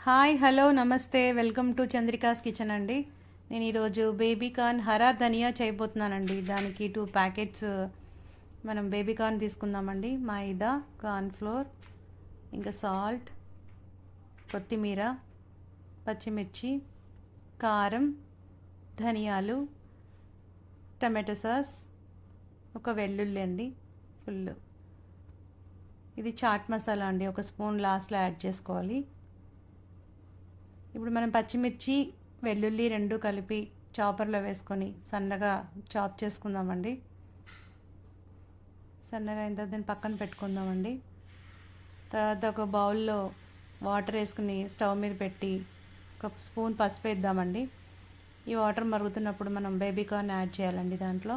Hi hello నమస్తే welcome to Chandrika's kitchen అండి. నేను ఈరోజు బేబీ కార్న్ హరా ధనియా చేయబోతున్నానండి. దానికి 2 ప్యాకెట్స్ మనం బేబీ కార్న్ తీసుకుందామండి. మైదా, కార్న్ ఫ్లోర్, ఇంకా సాల్ట్, కొత్తిమీర, పచ్చిమిర్చి, కారం, ధనియాలు, టమాటో సాస్, ఒక వెల్లుల్లి అండి ఫుల్. ఇది చాట్ మసాలా అండి, ఒక స్పూన్ లాస్ట్లో యాడ్ చేసుకోవాలి. ఇప్పుడు మనం పచ్చిమిర్చి, వెల్లుల్లి రెండు కలిపి చాపర్లో వేసుకొని సన్నగా చాప్ చేసుకుందామండి. సన్నగా అయిన తర్వాత దీన్ని పక్కన పెట్టుకుందామండి. తర్వాత ఒక బౌల్లో వాటర్ వేసుకుని స్టవ్ మీద పెట్టి ఒక స్పూన్ పసుపు వేద్దామండి. ఈ వాటర్ మరుగుతున్నప్పుడు మనం బేబీ కార్న్ యాడ్ చేయాలండి. దాంట్లో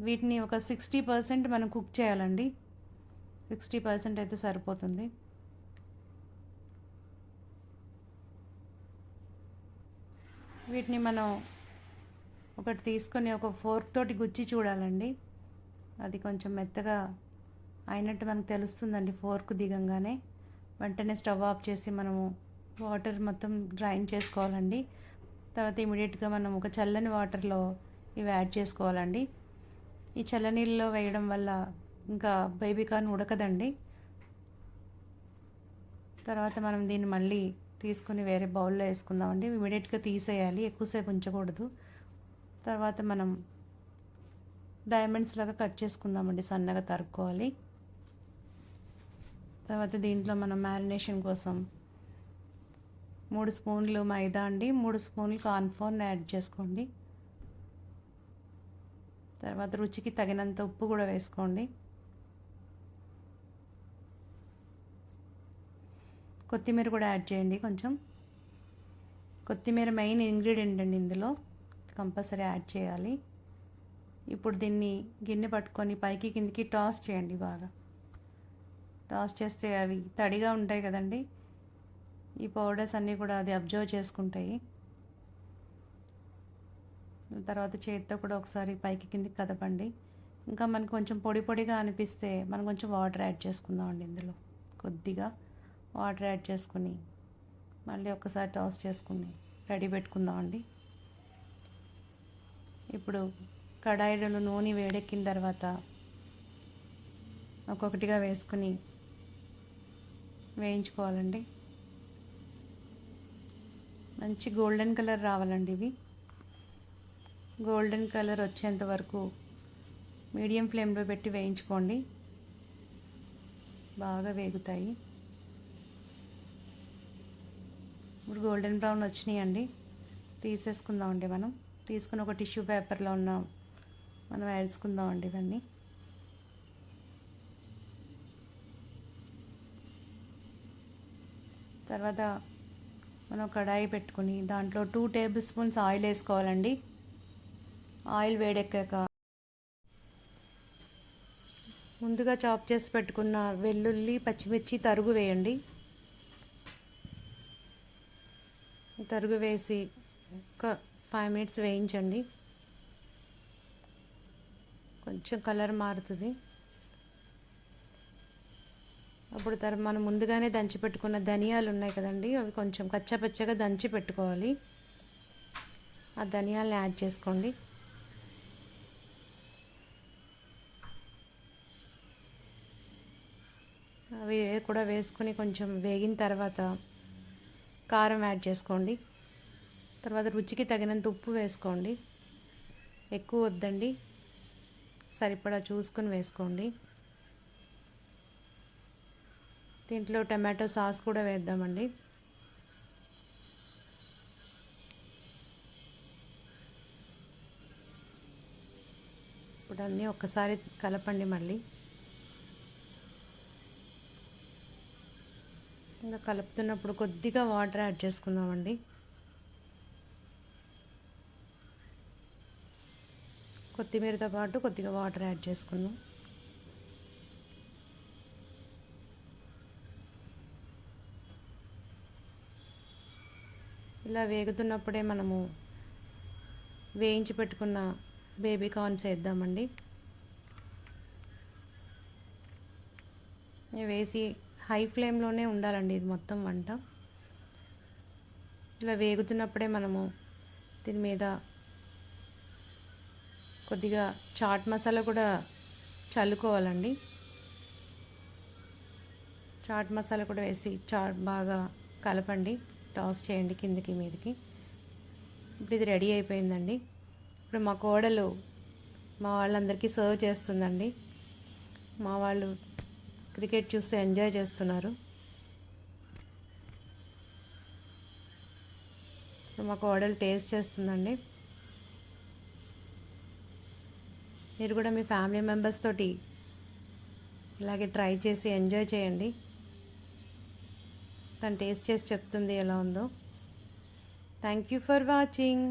వీటిని ఒక 60% మనం కుక్ చేయాలండి. 60% అయితే సరిపోతుంది. వీటిని మనం ఒకటి తీసుకొని ఒక ఫోర్క్ తోటి గుచ్చి చూడాలండి. అది కొంచెం మెత్తగా అయినట్టు మనకు తెలుస్తుందండి. ఫోర్క్ దిగంగానే వెంటనే స్టవ్ ఆఫ్ చేసి మనము వాటర్ మొత్తం డ్రైన్ చేసుకోవాలండి. తర్వాత ఇమీడియట్గా మనం ఒక చల్లని వాటర్లో ఇవి యాడ్ చేసుకోవాలండి. ఈ చల్లనీళ్ళలో వేయడం వల్ల ఇంకా బేబీ కార్న్ ఉడకదండి. తర్వాత మనం దీన్ని మళ్ళీ తీసుకుని వేరే బౌల్లో వేసుకుందామండి. ఇమీడియట్గా తీసేయాలి, ఎక్కువసేపు ఉంచకూడదు. తర్వాత మనం డైమండ్స్ లాగా కట్ చేసుకుందామండి, సన్నగా తరుక్కోవాలి. తర్వాత దీంట్లో మనం మ్యారినేషన్ కోసం 3 స్పూన్లు మైదా అండి, 3 స్పూన్లు కార్న్ఫ్లోర్ని యాడ్ చేసుకోండి. తర్వాత రుచికి తగినంత ఉప్పు కూడా వేసుకోండి. కొత్తిమీర కూడా యాడ్ చేయండి కొంచెం. కొత్తిమీర మెయిన్ ఇంగ్రీడియంట్ అండి, ఇందులో కంపల్సరీ యాడ్ చేయాలి. ఇప్పుడు దీన్ని గిన్నె పట్టుకొని పైకి కిందికి టాస్ చేయండి. బాగా టాస్ చేస్తే అవి తడిగా ఉంటాయి కదండి, ఈ పౌడర్స్ అన్నీ కూడా అది అబ్జర్వ్ చేసుకుంటాయి. తర్వాత చేతితో కూడా ఒకసారి పైకి కిందికి కదపండి. ఇంకా మనకు కొంచెం పొడి పొడిగా అనిపిస్తే మనం కొంచెం వాటర్ యాడ్ చేసుకుందామండి. ఇందులో కొద్దిగా వాటర్ యాడ్ చేసుకుని మళ్ళీ ఒకసారి టాస్ చేసుకుని రెడీ పెట్టుకుందామండి. ఇప్పుడు కడాయిలో నూనె వేడెక్కిన తర్వాత ఒక్కొక్కటిగా వేసుకుని వేయించుకోవాలండి. మంచి గోల్డెన్ కలర్ రావాలండి. ఇవి గోల్డెన్ కలర్ వచ్చేంత వరకు మీడియం ఫ్లేమ్లో పెట్టి వేయించుకోండి, బాగా వేగుతాయి. ఇప్పుడు గోల్డెన్ బ్రౌన్ వచ్చినాయండి, తీసేసుకుందామండి. మనం తీసుకుని ఒక టిష్యూ పేపర్లో మనం వేసుకుందామండి ఇవన్నీ. తర్వాత మనం కడాయి పెట్టుకుని దాంట్లో 2 టేబుల్ స్పూన్స్ ఆయిల్ వేసుకోవాలండి. ఆయిల్ వేడెక్కాక ముందుగా చాప్ చేసి పెట్టుకున్న వెల్లుల్లి, పచ్చిమిర్చి తరుగు వేయండి. తరుగు వేసి ఒక 5 మినిట్స్ వేయించండి. కొంచెం కలర్ మారుతుంది. అప్పుడు మనం ముందుగానే దంచి పెట్టుకున్న ధనియాలు ఉన్నాయి కదండి, అవి కొంచెం కచ్చపచ్చగా దంచి పెట్టుకోవాలి. ఆ ధనియాలను యాడ్ చేసుకోండి. అవి కూడా వేసుకొని కొంచెం వేగిన తర్వాత కారం యాడ్ చేసుకోండి. తర్వాత రుచికి తగినంత ఉప్పు వేసుకోండి. ఎక్కువ వద్దండి, సరిపడా చూసుకొని వేసుకోండి. దీంట్లో టమాటో సాస్ కూడా వేద్దామండి. ఇప్పుడు అన్నీ ఒక్కసారి కలపండి. మళ్ళీ ఇంకా కలుపుతున్నప్పుడు కొద్దిగా వాటర్ యాడ్ చేసుకుందామండి. కొత్తిమీరతో పాటు కొద్దిగా వాటర్ యాడ్ చేసుకుందాం. ఇలా వేగుతున్నప్పుడే మనము వేయించి పెట్టుకున్న బేబీ కార్న్స్ వేద్దామండి. వేసి హై ఫ్లేమ్లోనే ఉండాలండి ఇది మొత్తం వంట. ఇలా వేగుతున్నప్పుడే మనము దీని మీద కొద్దిగా చాట్ మసాలా కూడా చల్లుకోవాలండి. చాట్ మసాలా కూడా వేసి బాగా కలపండి, టాస్ చేయండి కిందకి మీదకి. ఇప్పుడు ఇది రెడీ అయిపోయిందండి. ఇప్పుడు మా కోడలు మా వాళ్ళందరికీ సర్వ్ చేస్తుందండి. మా వాళ్ళు క్రికెట్ చూస్తూ ఎంజాయ్ చేస్తున్నారు. ఇప్పుడు మా కోడలు టేస్ట్ చేస్తుందండి. మీరు కూడా మీ ఫ్యామిలీ మెంబర్స్ తోటి ఇలాగే ట్రై చేసి ఎంజాయ్ చేయండి. తను టేస్ట్ చేసి చెప్తుంది ఎలా ఉందో. Thank you for watching.